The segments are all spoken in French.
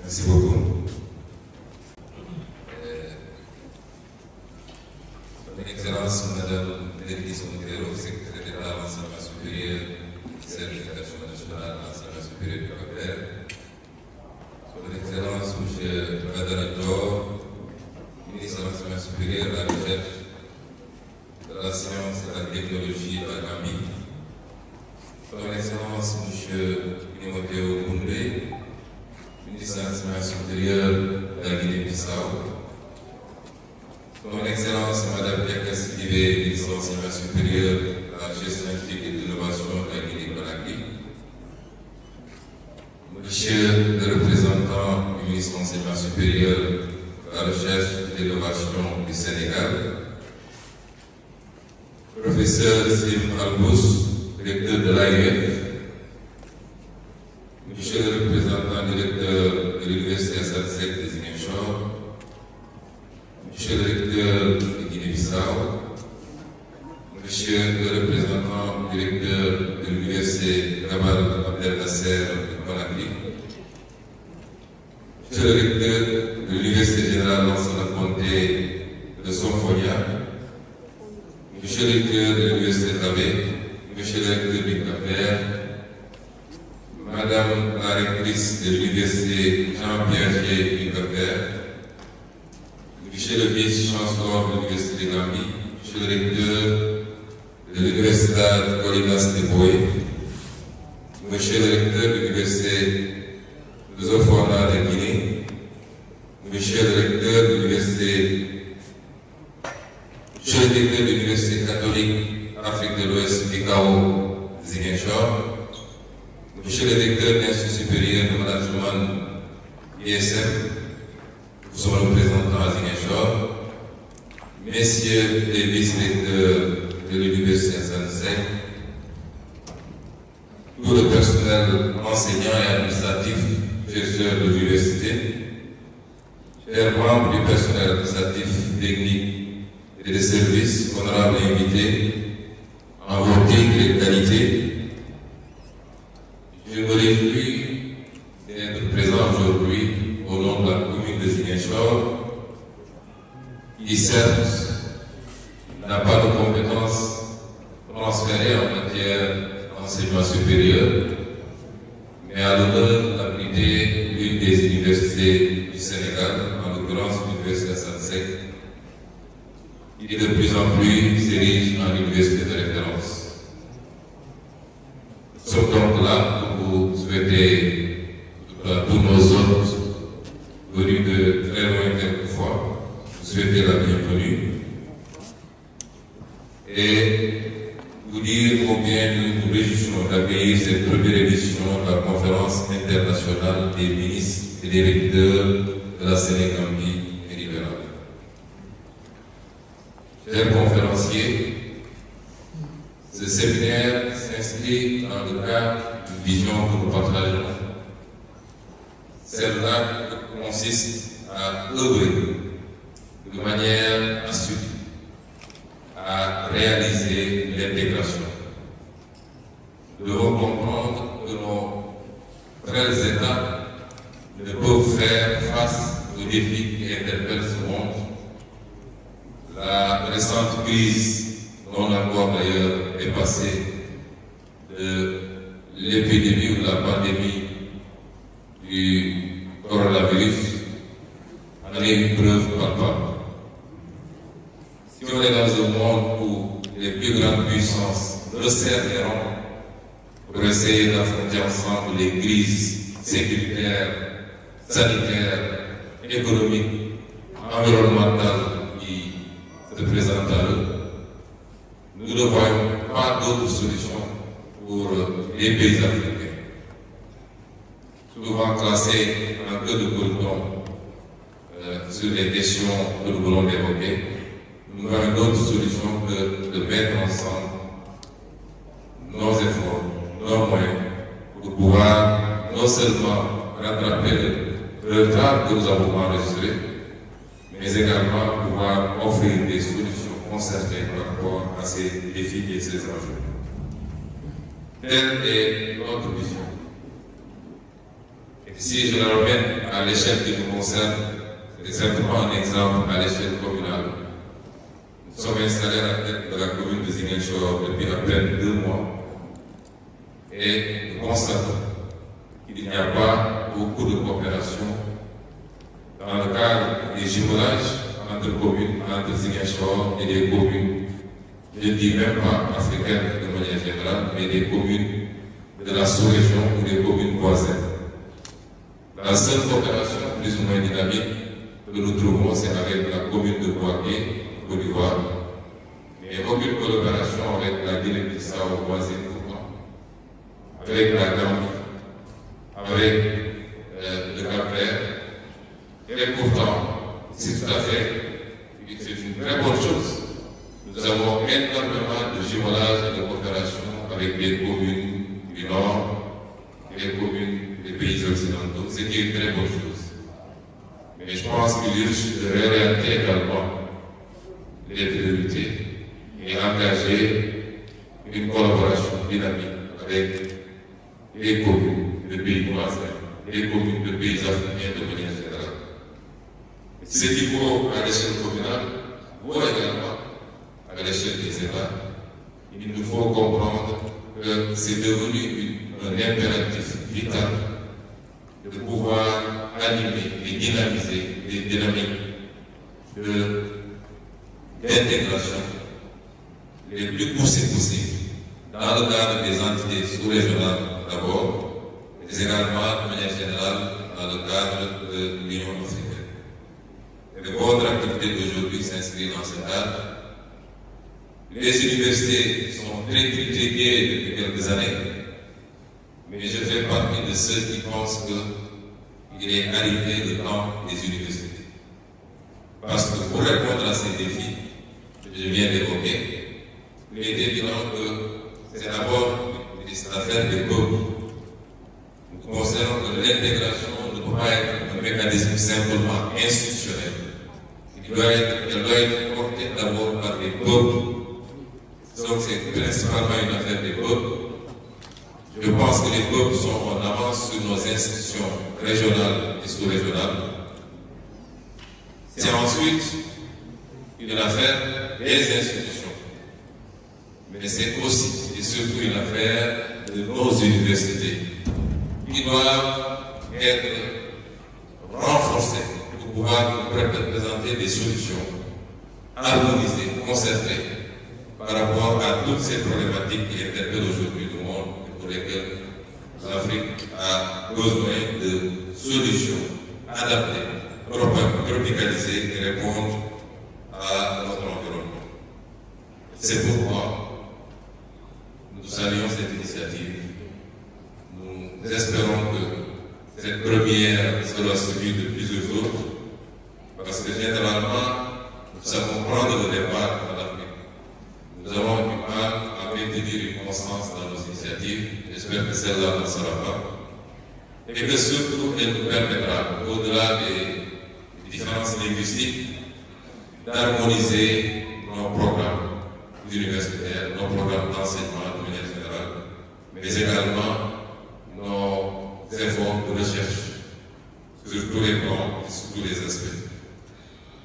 Merci beaucoup. Son Excellence, Madame Denise Montero, secrétaire d'État à l'enseignement supérieur, ministère de l'Éducation nationale à l'enseignement supérieur du Cap-Vert. Son Excellence, M. Badara Dior, ministre de l'enseignement supérieur, de la recherche, de la science et de la technologie de la Gambie. Son Excellence, M. Timothée Koundé, ministre de l'enseignement supérieur de la Guinée-Bissau. Son Excellence, Madame Biaka Sidibé, ministre de l'enseignement supérieur de la recherche scientifique et de l'innovation de la Guinée-Conakry. Monsieur le représentant du ministre de l'enseignement supérieur de la recherche et de l'innovation du Sénégal. Professeur Sim Albous, directeur de l'AIF. Monsieur le représentant directeur de l'Université Assane Seck de Ziguinchor. Monsieur le recteur de Guinée-Bissau, Monsieur le représentant directeur de l'Université Gamal Abdel Nasser de Conakry, Monsieur le recteur de l'Université Générale Lansana Conté de Sonfonia, Monsieur le recteur de l'Université de Labé, Monsieur le recteur du Cap-Vert, Madame la rectrice de l'Université Jean Piaget du Cap-Vert, Monsieur le vice-chancellor de l'Université de Gambie, Monsieur le recteur de l'Université Colinas de Boé, Monsieur le recteur de l'Université de Zofona de Guinée, Monsieur le recteur de l'Université catholique Afrique de l'Ouest Bicao Ziguinchor, Monsieur le recteur de l'Institut supérieur de management ISM, nous sommes représentants à Ziguinchor, messieurs les vice-recteurs de l'Université Assane Seck, tout le personnel enseignant et administratif, chercheurs de l'université, chers membres du personnel administratif, technique et de services, honorables invités, en vos titres et qualités, je me réjouis d'être présent aujourd'hui au nom de la commune de Ziguinchor, qui certes n'a pas de compétences transférées en matière d'enseignement supérieur, mais à l'honneur d'abriter l'une des universités du Sénégal, en l'occurrence l'Université Assane Seck, qui de plus en plus s'érige en université de référence. Nous sommes donc là pour vous souhaiter à tous nos hôtes venus de très loin quelquefois, vous souhaiter la bienvenue et vous dire combien nous nous réjouissons d'accueillir cette première édition de la conférence internationale des ministres et des recteurs de la Sénégambie méridionale. Chers conférenciers, ce séminaire s'inscrit dans le cadre d'une vision que nous partageons. Celle-là consiste à œuvrer de manière assurée à réaliser l'intégration. Nous devons comprendre que nos frères États ne peuvent faire face aux défis qui interpellent ce monde. La récente crise, non encore d'ailleurs dépassée, de l'épidémie ou de la pandémie du coronavirus en est une preuve palpable. Si on est dans un monde où les plus grandes puissances resserrent les rangs pour essayer d'affronter ensemble les crises sécuritaires, sanitaires, économiques, environnementales qui se présentent à eux, nous ne voyons pas d'autre solution pour les pays africains, souvent classés en queue de peloton sur les questions que nous voulons évoquer. Nous n'avons d'autre solution que de mettre ensemble nos efforts, nos moyens, pour pouvoir non seulement rattraper le retard que nous avons enregistré, mais également pouvoir offrir des solutions concertées par rapport à ces défis et ces enjeux. Telle est notre vision. Si je le ramène à l'échelle qui nous concerne, c'est simplement un exemple à l'échelle communale. Nous sommes installés à la tête de la commune de Ziguinchor depuis à peine 2 mois et nous constatons qu'il n'y a pas beaucoup de coopération dans le cadre des jumelages entre communes, entre Ziguinchor et des communes, je ne dis même pas africaines de manière générale, mais des communes de la sous-région ou des communes voisines. La seule coopération plus ou moins dynamique que nous trouvons, c'est avec la commune de Boaké, en Côte d'Ivoire, mais aucune collaboration avec la Guinée-Bissau voisine, avec la Gambie, avec le Cap-Vert. Et pourtant, c'est tout à fait, c'est une très bonne chose. Nous avons énormément de jumelage et de coopération avec les communes du Nord, les communes des pays occidentaux, ce qui est une très bonne chose. Mais je pense qu'il urge de réorienter également les priorités et engager une collaboration dynamique avec les communes de pays voisins, les communes de pays africains de manière générale. Ce qu'il faut à l'échelle communale, vaut également à l'échelle des États. Il nous faut comprendre que c'est devenu un impératif vital de pouvoir animer et dynamiser les dynamiques d'intégration les plus poussées possibles dans le cadre des entités sous-régionales d'abord, mais également de manière générale dans le cadre de l'Union africaine. Et votre activité d'aujourd'hui s'inscrit dans ce cadre. Les universités sont très critiquées depuis quelques années, mais je fais partie de ceux qui pensent qu'il est arrivé le temps des universités. Parce que pour répondre à ces défis que je viens d'évoquer, il est évident que c'est d'abord une affaire de peuples. Nous considérons que l'intégration ne peut pas être un mécanisme simplement institutionnel. Elle doit être portée d'abord par les peuples. Donc c'est principalement une affaire des peuples. Je pense que les peuples sont en avance sur nos institutions régionales et sous-régionales. C'est ensuite une affaire des institutions. Mais c'est aussi et surtout une affaire de nos universités qui doivent être renforcées pour pouvoir présenter des solutions harmonisées, concertées par rapport à toutes ces problématiques qui interpellent aujourd'hui le monde et pour lesquelles l'Afrique a besoin de solutions adaptées, tropicalisées et répondre à notre environnement. C'est pourquoi nous saluons cette initiative. Nous espérons que cette première sera suivie de plusieurs autres, parce que généralement, nous savons prendre le départ dans l'Afrique. Nous avons du mal à maintenir une constance dans nos initiatives. J'espère que celle-là ne sera pas. Et que surtout, elle nous permettra, au-delà des différences linguistiques, d'harmoniser nos programmes universitaires, nos programmes d'enseignement de manière générale, mais également nos efforts de recherche sur tous les plans et sur tous les aspects.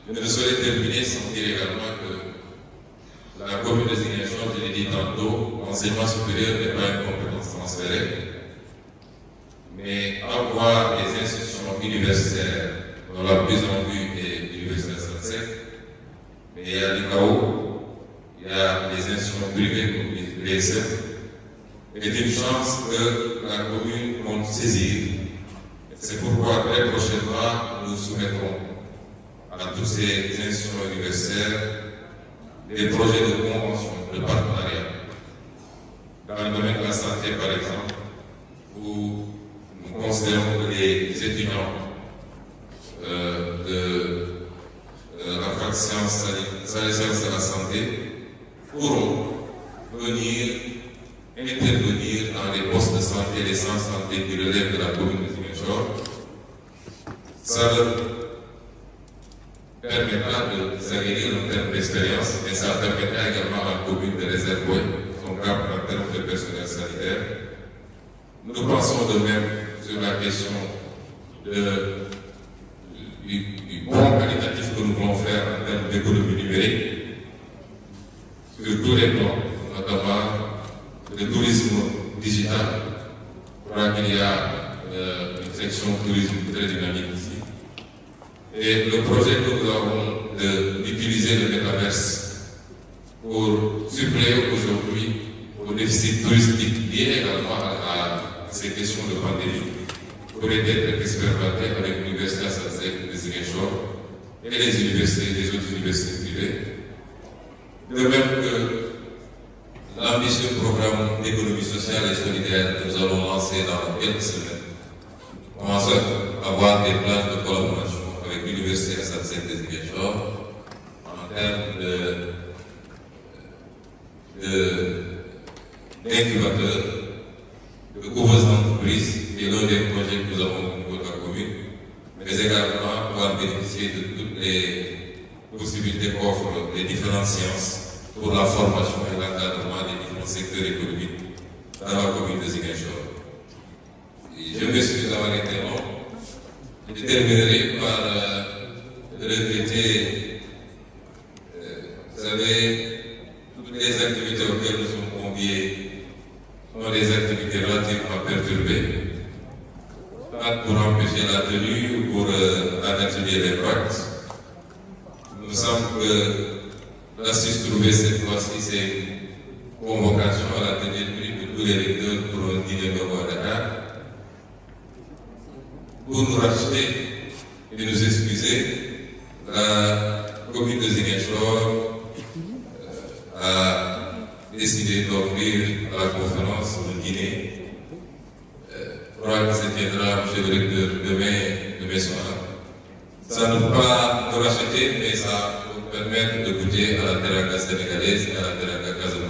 Je ne saurais terminer sans dire également que la commune de Ziguinchor, je l'ai dit tantôt, l'enseignement supérieur n'est pas une compétence transférée, mais avoir des institutions universitaires, dont la plus en vue est l'université SACEC, mais il y a l'ICAO, il y a les institutions privées comme l'ESM, est une chance que la commune compte saisir. C'est pourquoi très prochainement nous soumettrons à toutes ces institutions universitaires des projets de convention, de partenariat. Dans le domaine de la santé, par exemple, où nous considérons que les étudiants de la fac sciences de la santé pourront venir intervenir dans les postes de santé, les centres de santé qui relèvent de la commune de Ziguinchor. Ça leur permettra de s'acquérir un terme d'expérience, mais ça permettra également à la commune de réserver son cap en termes de personnel sanitaire. Nous pensons de même sur la question du bon qualitatif que nous voulons faire en termes d'économie numérique sur tous les plans, notamment le tourisme digital. Je crois qu'il y a une section tourisme très dynamique ici. Et le projet que nous avons d'utiliser le métaverse pour suppléer aujourd'hui au déficit touristique lié également à ces questions de pandémie pourrait être expérimenté avec l'Université Assasek de Ziguinchor et les autres universités privées. De même que l'ambitieux programme d'économie sociale et solidaire que nous allons lancer dans quelques semaines commence à avoir des plages de collaboration avec l'Université Assasek de Ziguinchor en termes d'incubateurs, de grosses entreprises, qui est l'un des projets que nous avons au niveau de la commune, mais également pouvoir bénéficier de toutes les possibilités qu'offrent les différentes sciences pour la formation et l'encadrement des différents secteurs économiques dans la commune de Ziguinchor. Je m'excuse d'avoir été long. Je terminerai par regretter, vous savez, toutes les activités auxquelles nous sommes conviés sont des activités relativement perturbées, pas pour empêcher la tenue ou pour un atelier d'impact. Il me semble que l'astuce trouvée cette fois-ci, c'est une convocation à la tenue de tous les lecteurs pour un dîner de bois Dakar, pour nous racheter et nous excuser. La commune de Ziguinchor a décidé d'offrir à la conférence un dîner. Je crois que se tiendra, monsieur le recteur, demain soir. Ça ne va pas nous racheter, mais ça va nous permettre de goûter à la teranga sénégalaise et à la teranga casamançaise.